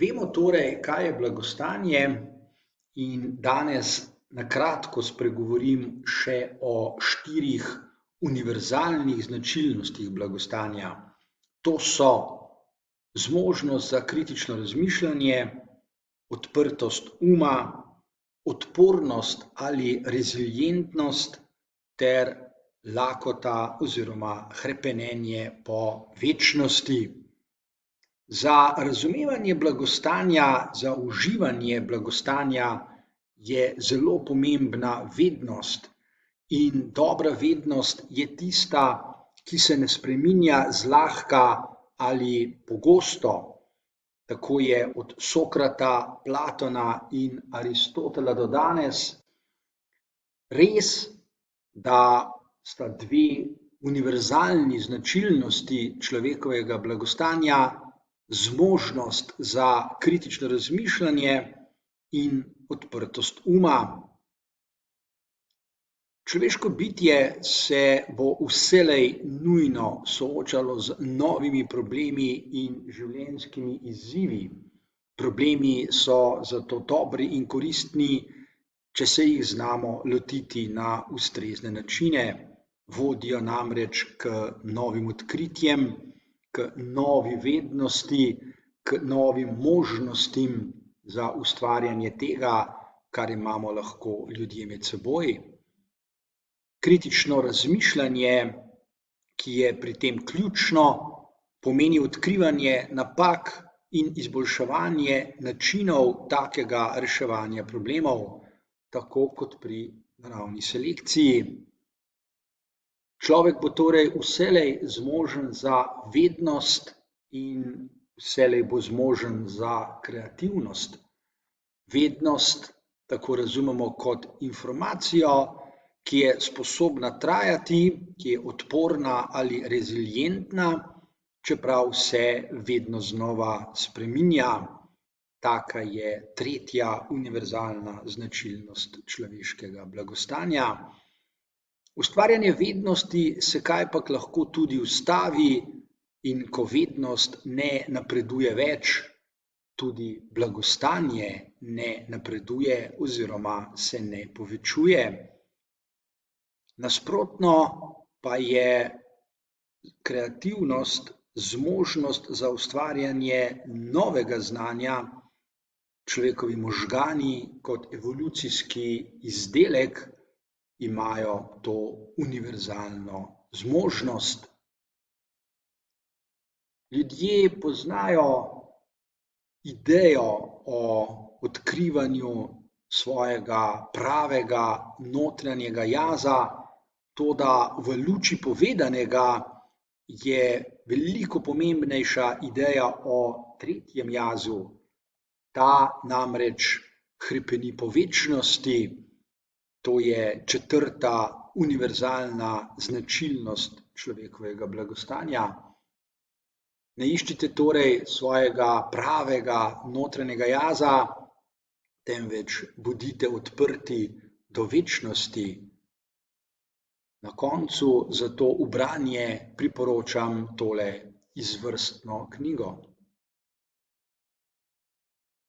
Vemo torej, kaj je blagostanje, in danes na kratko spregovorim še o štirih univerzalnih značilnostih blagostanja. To so zmožnost za kritično razmišljanje, odprtost uma, odpornost ali rezilientnost ter lakota oziroma hrepenenje po večnosti. Za razumevanje blagostanja, za uživanje blagostanja je zelo pomembna vednost. In dobra vednost je tista, ki se ne spreminja zlahka ali pogosto. Tako je od Sokrata, Platona in Aristotela do danes. Res, da sta dve univerzalni značilnosti človekovega blagostanja zmožnost za kritično razmišljanje in odprtost uma. Človeško bitje se bo vselej nujno soočalo z novimi problemi in življenjskimi izzivi. Problemi so zato dobri in koristni, če se jih znamo lotiti na ustrezne načine. Vodijo namreč k novim odkritjem, k novi vednosti, k novim možnostim za ustvarjanje tega, kar imamo lahko ljudje med seboj. Kritično razmišljanje, ki je pri tem ključno, pomeni odkrivanje napak in izboljševanje načinov takega reševanja problemov, tako kot pri naravni selekciji. Človek bo torej vselej zmožen za vednost in vselej bo zmožen za kreativnost. Vednost tako razumemo kot informacijo, ki je sposobna trajati, ki je odporna ali rezilientna, čeprav se vedno znova spreminja. Taka je tretja univerzalna značilnost človeškega blagostanja. Ustvarjanje vednosti se kajpak lahko tudi ustavi, in ko vednost ne napreduje več, tudi blagostanje ne napreduje oziroma se ne povečuje. Nasprotno pa je kreativnost, zmožnost za ustvarjanje novega znanja. Človekovi možgani kot evolucijski izdelek imajo to univerzalno zmožnost. Ljudje poznajo idejo o odkrivanju svojega pravega notranjega jaza, toda v luči povedanega je veliko pomembnejša ideja o tretjem jazu. Ta namreč hrepeni po večnosti. To je četrta univerzalna značilnost človekovega blagostanja. Ne iščite torej svojega pravega notranjega jaza, temveč bodite odprti do večnosti. Na koncu zato v branje priporočam tole izvrstno knjigo.